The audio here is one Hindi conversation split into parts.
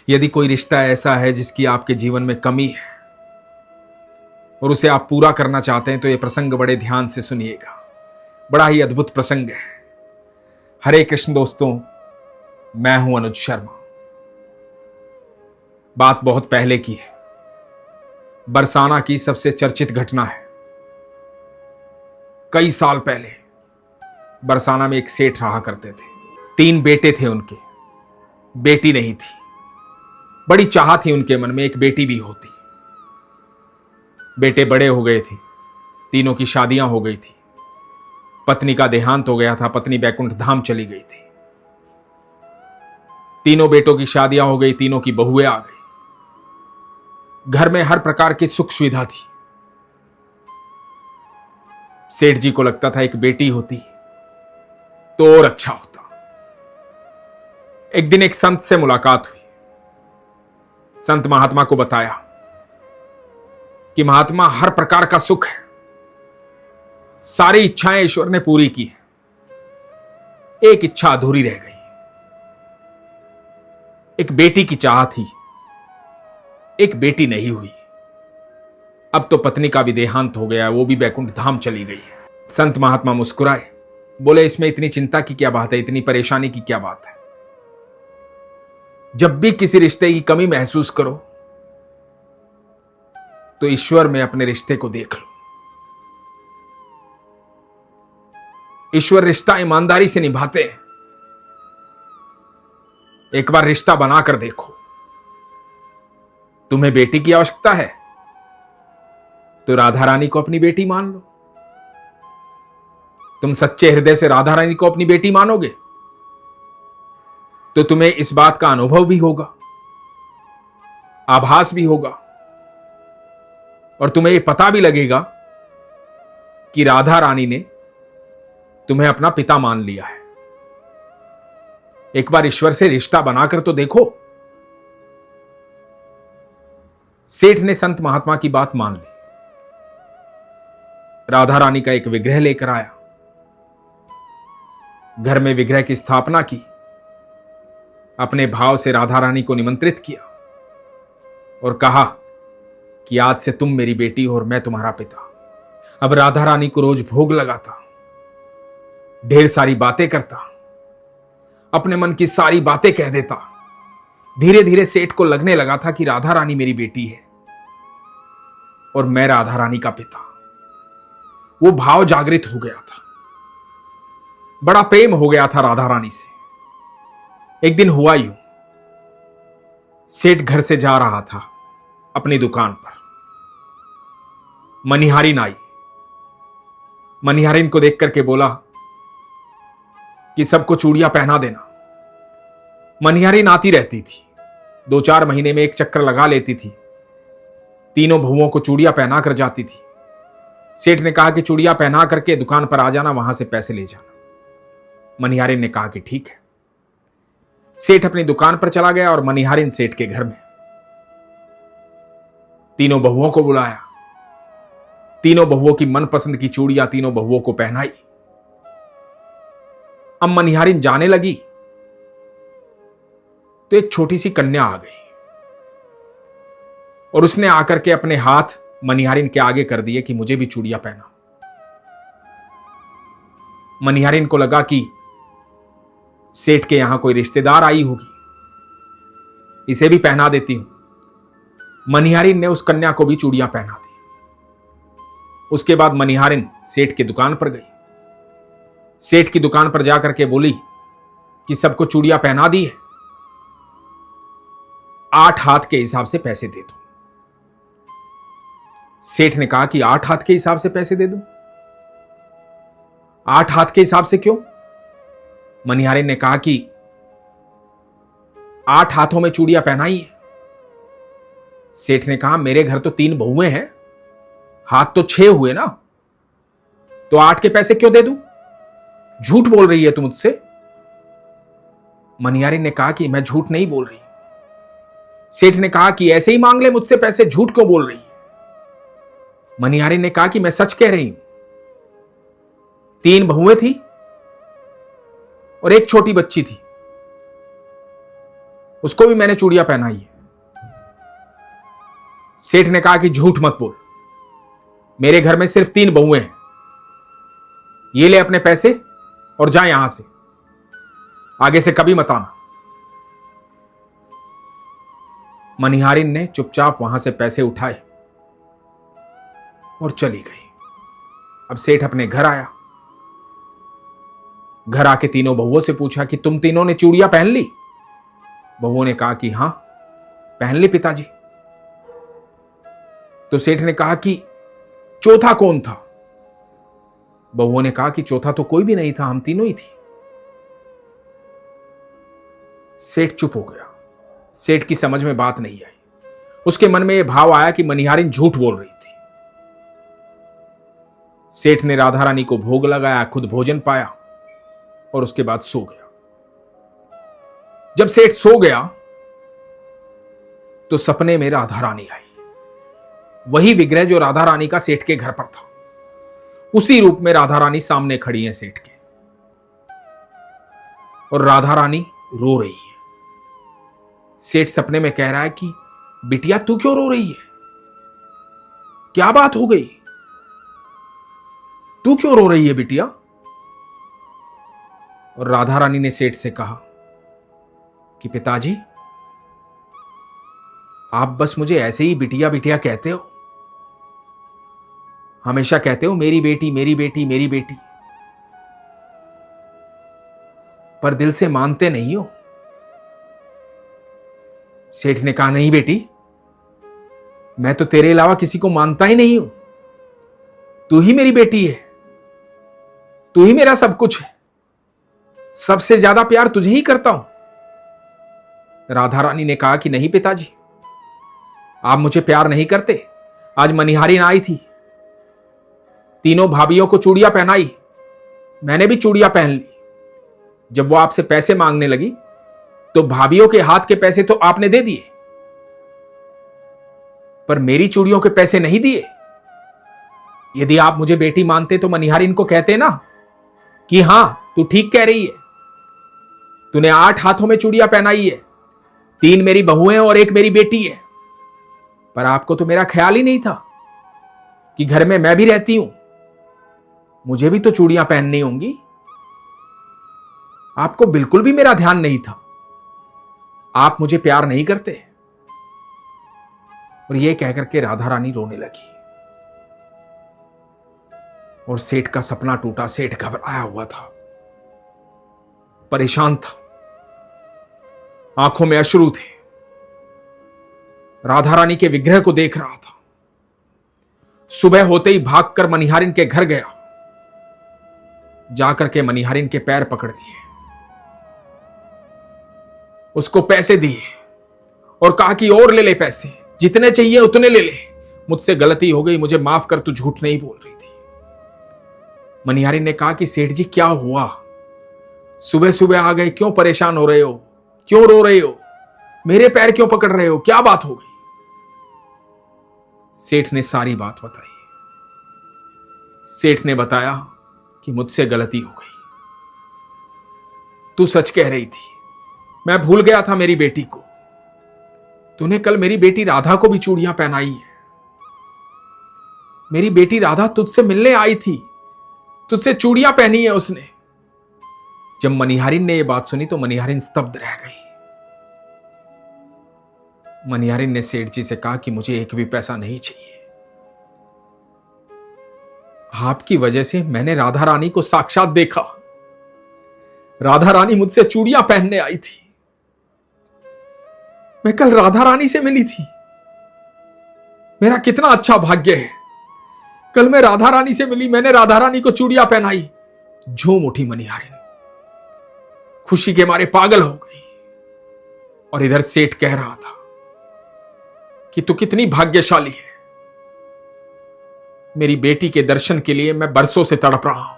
यदि कोई रिश्ता ऐसा है जिसकी आपके जीवन में कमी है और उसे आप पूरा करना चाहते हैं तो यह प्रसंग बड़े ध्यान से सुनिएगा। बड़ा ही अद्भुत प्रसंग है। हरे कृष्ण दोस्तों, मैं हूं अनुज शर्मा। बात बहुत पहले की है। बरसाना की सबसे चर्चित घटना है। कई साल पहले बरसाना में एक सेठ रहा करते थे। 3 बेटे थे उनके, बेटी नहीं थी। बड़ी चाह थी उनके मन में एक बेटी भी होती। बेटे बड़े हो गए थे, तीनों की शादियां हो गई थी। पत्नी का देहांत हो गया था, पत्नी बैकुंठ धाम चली गई थी। तीनों बेटों की शादियां हो गई, तीनों की बहुएं आ गई। घर में हर प्रकार की सुख सुविधा थी। सेठ जी को लगता था एक बेटी होती तो और अच्छा होता। एक दिन एक संत से मुलाकात हुई। संत महात्मा को बताया कि महात्मा, हर प्रकार का सुख है, सारी इच्छाएं ईश्वर ने पूरी की है, एक इच्छा अधूरी रह गई। एक बेटी की चाह थी, एक बेटी नहीं हुई। अब तो पत्नी का भी देहांत हो गया, वो भी बैकुंठ धाम चली गई है। संत महात्मा मुस्कुराए, बोले इसमें इतनी चिंता की क्या बात है, इतनी परेशानी की क्या बात है। जब भी किसी रिश्ते की कमी महसूस करो तो ईश्वर में अपने रिश्ते को देख लो। ईश्वर रिश्ता ईमानदारी से निभाते हैं। एक बार रिश्ता बनाकर देखो। तुम्हें बेटी की आवश्यकता है तो राधा रानी को अपनी बेटी मान लो। तुम सच्चे हृदय से राधा रानी को अपनी बेटी मानोगे तो तुम्हें इस बात का अनुभव भी होगा, आभास भी होगा, और तुम्हें यह पता भी लगेगा कि राधा रानी ने तुम्हें अपना पिता मान लिया है। एक बार ईश्वर से रिश्ता बनाकर तो देखो। सेठ ने संत महात्मा की बात मान ली। राधा रानी का एक विग्रह लेकर आया, घर में विग्रह की स्थापना की, अपने भाव से राधा रानी को निमंत्रित किया और कहा कि आज से तुम मेरी बेटी हो और मैं तुम्हारा पिता। अब राधा रानी को रोज भोग लगाता, ढेर सारी बातें करता, अपने मन की सारी बातें कह देता। धीरे धीरे सेठ को लगने लगा था कि राधा रानी मेरी बेटी है और मैं राधा रानी का पिता। वो भाव जागृत हो गया था, बड़ा प्रेम हो गया था राधा रानी से। एक दिन हुआ यूं, सेठ घर से जा रहा था अपनी दुकान पर। मनिहारिन आई। मनिहारिन को देख करके बोला कि सबको चूड़ियां पहना देना। मनिहारिन आती रहती थी, 2-4 महीने में एक चक्कर लगा लेती थी, तीनों बहुओं को चूड़ियां पहना कर जाती थी। सेठ ने कहा कि चूड़ियां पहना करके दुकान पर आ जाना, वहां से पैसे ले जाना। मनिहारिन ने कहा कि ठीक है। सेठ अपनी दुकान पर चला गया और मनिहारिन सेठ के घर में। तीनों बहुओं को बुलाया, तीनों बहुओं की मनपसंद की चूड़ियां तीनों बहुओं को पहनाई। अब मनिहारिन जाने लगी तो एक छोटी सी कन्या आ गई और उसने आकर के अपने हाथ मनिहारिन के आगे कर दिए कि मुझे भी चूड़ियां पहना। मनिहारिन को लगा कि सेठ के यहां कोई रिश्तेदार आई होगी, इसे भी पहना देती हूं। मनिहारिन ने उस कन्या को भी चूड़ियां पहना दी। उसके बाद मनिहारिन सेठ की दुकान पर गई। सेठ की दुकान पर जाकर के बोली कि सबको चूड़ियां पहना दी है, 8 हाथ के हिसाब से पैसे दे दो। सेठ ने कहा कि 8 हाथ के हिसाब से पैसे दे दो। 8 हाथ के हिसाब से क्यों? मनिहारिन ने कहा कि 8 हाथों में चूड़ियां पहनाई है। सेठ ने कहा मेरे घर तो 3 बहुएं हैं, हाथ तो 6 हुए ना, तो 8 के पैसे क्यों दे दूं? झूठ बोल रही है तू मुझसे। मनिहारिन ने कहा कि मैं झूठ नहीं बोल रही। सेठ ने कहा कि ऐसे ही मांग ले मुझसे पैसे, झूठ क्यों बोल रही है? मनिहारिन ने कहा कि मैं सच कह रही हूं। 3 बहुएं थी और एक छोटी बच्ची थी। उसको भी मैंने चूड़ियां पहनाई है। सेठ ने कहा कि झूठ मत बोल, मेरे घर में सिर्फ 3 बहुएं हैं। ये ले अपने पैसे और जा यहां से, आगे से कभी मत आना। मनिहारिन ने चुपचाप वहां से पैसे उठाए और चली गई। अब सेठ अपने घर आया। घर आके तीनों बहुओं से पूछा कि तुम तीनों ने चूड़ियां पहन ली? बहुओं ने कहा कि हां पहन ली पिताजी। तो सेठ ने कहा कि चौथा कौन था? बहुओं ने कहा कि चौथा तो कोई भी नहीं था, हम तीनों ही थी। सेठ चुप हो गया। सेठ की समझ में बात नहीं आई। उसके मन में यह भाव आया कि मनिहारिन झूठ बोल रही थी। सेठ ने राधा रानी को भोग लगाया, खुद भोजन पाया और उसके बाद सो गया। जब सेठ सो गया तो सपने में राधा रानी आई। वही विग्रह जो राधा रानी का सेठ के घर पर था, उसी रूप में राधा रानी सामने खड़ी है सेठ के। और राधा रानी रो रही है। सेठ सपने में कह रहा है कि बिटिया तू क्यों रो रही है? क्या बात हो गई? तू क्यों रो रही है बिटिया? और राधा रानी ने सेठ से कहा कि पिताजी आप बस मुझे ऐसे ही बिटिया बिटिया कहते हो, हमेशा कहते हो मेरी बेटी मेरी बेटी मेरी बेटी, पर दिल से मानते नहीं हो। सेठ ने कहा नहीं बेटी, मैं तो तेरे अलावा किसी को मानता ही नहीं हूं। तू ही मेरी बेटी है, तू ही मेरा सब कुछ है, सबसे ज्यादा प्यार तुझे ही करता हूं। राधा रानी ने कहा कि नहीं पिताजी, आप मुझे प्यार नहीं करते। आज मनिहारिन आई थी, तीनों भाभियों को चूड़ियां पहनाई, मैंने भी चूड़ियां पहन ली। जब वो आपसे पैसे मांगने लगी तो भाभियों के हाथ के पैसे तो आपने दे दिए, पर मेरी चूड़ियों के पैसे नहीं दिए। यदि आप मुझे बेटी मानते तो मनिहारिन को कहते ना कि हां तू ठीक कह रही है, तूने 8 हाथों में चूड़ियां पहनाई है, 3 मेरी बहुएं और 1 मेरी बेटी है। पर आपको तो मेरा ख्याल ही नहीं था कि घर में मैं भी रहती हूं, मुझे भी तो चूड़ियां पहननी होंगी। आपको बिल्कुल भी मेरा ध्यान नहीं था, आप मुझे प्यार नहीं करते। और यह कहकर के राधा रानी रोने लगी और सेठ का सपना टूटा। सेठ घबराया हुआ था, परेशान था, आंखों में अश्रु थे, राधा रानी के विग्रह को देख रहा था। सुबह होते ही भागकर मनिहारिन के घर गया, जाकर के मनिहारिन के पैर पकड़ दिए, उसको पैसे दिए और कहा कि और ले ले पैसे, जितने चाहिए उतने ले ले, मुझसे गलती हो गई, मुझे माफ कर, तू झूठ नहीं बोल रही थी। मनिहारिन ने कहा कि सेठ जी क्या हुआ, सुबह सुबह आ गए, क्यों परेशान हो रहे हो, क्यों रो रहे हो, मेरे पैर क्यों पकड़ रहे हो, क्या बात हो गई? सेठ ने सारी बात बताई। सेठ ने बताया कि मुझसे गलती हो गई, तू सच कह रही थी, मैं भूल गया था मेरी बेटी को। तूने कल मेरी बेटी राधा को भी चूड़ियां पहनाई है। मेरी बेटी राधा तुझसे मिलने आई थी, तुझसे चूड़ियां पहनी है उसने। जब मनिहारिन ने यह बात सुनी तो मनिहारिन स्तब्ध रह गई। मनिहारिन ने सेठ जी से कहा कि मुझे एक भी पैसा नहीं चाहिए, आपकी वजह से मैंने राधा रानी को साक्षात देखा। राधा रानी मुझसे चूड़ियां पहनने आई थी, मैं कल राधा रानी से मिली थी। मेरा कितना अच्छा भाग्य है, कल मैं राधा रानी से मिली, मैंने राधा रानी को चूड़ियां पहनाई। झूम उठी मनिहारिन, खुशी के मारे पागल हो गई। और इधर सेठ कह रहा था कि तू कितनी भाग्यशाली है, मेरी बेटी के दर्शन के लिए मैं बरसों से तड़प रहा हूं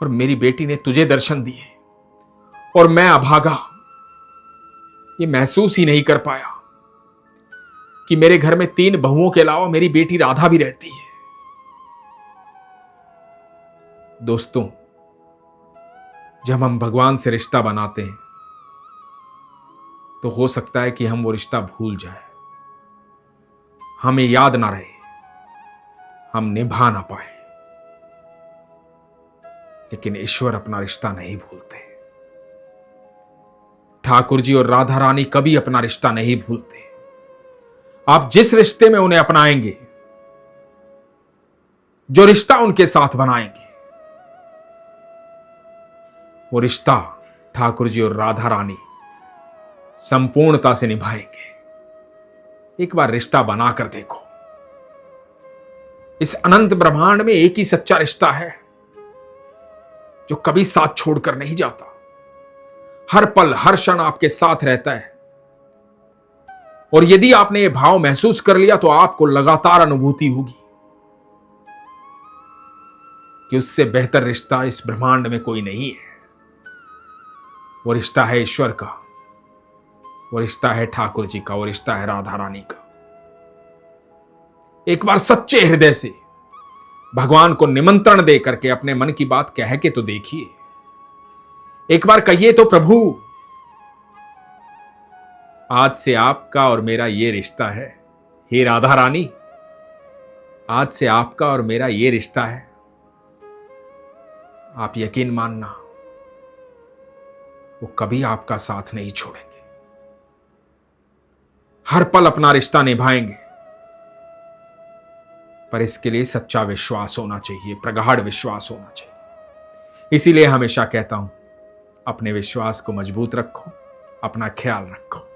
और मेरी बेटी ने तुझे दर्शन दिए और मैं अभागा ये महसूस ही नहीं कर पाया कि मेरे घर में 3 बहुओं के अलावा मेरी बेटी राधा भी रहती है। दोस्तों, जब हम भगवान से रिश्ता बनाते हैं तो हो सकता है कि हम वो रिश्ता भूल जाए, हमें याद ना रहे, हम निभा ना पाए। लेकिन ईश्वर अपना रिश्ता नहीं भूलते। ठाकुर जी और राधा रानी कभी अपना रिश्ता नहीं भूलते। आप जिस रिश्ते में उन्हें अपनाएंगे, जो रिश्ता उनके साथ बनाएंगे, वो रिश्ता ठाकुर जी और राधा रानी संपूर्णता से निभाएंगे। एक बार रिश्ता बनाकर देखो। इस अनंत ब्रह्मांड में एक ही सच्चा रिश्ता है जो कभी साथ छोड़कर नहीं जाता, हर पल हर क्षण आपके साथ रहता है। और यदि आपने यह भाव महसूस कर लिया तो आपको लगातार अनुभूति होगी कि उससे बेहतर रिश्ता इस ब्रह्मांड में कोई नहीं है। वो रिश्ता है ईश्वर का, वो रिश्ता है ठाकुर जी का, वो रिश्ता है राधा रानी का। एक बार सच्चे हृदय से भगवान को निमंत्रण दे करके अपने मन की बात कह के तो देखिए। एक बार कहिए तो, प्रभु आज से आपका और मेरा ये रिश्ता है। हे राधा रानी, आज से आपका और मेरा ये रिश्ता है। आप यकीन मानना, वो कभी आपका साथ नहीं छोड़ेंगे, हर पल अपना रिश्ता निभाएंगे। पर इसके लिए सच्चा विश्वास होना चाहिए, प्रगाढ़ विश्वास होना चाहिए। इसीलिए हमेशा कहता हूं, अपने विश्वास को मजबूत रखो, अपना ख्याल रखो।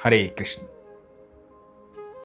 हरे कृष्ण।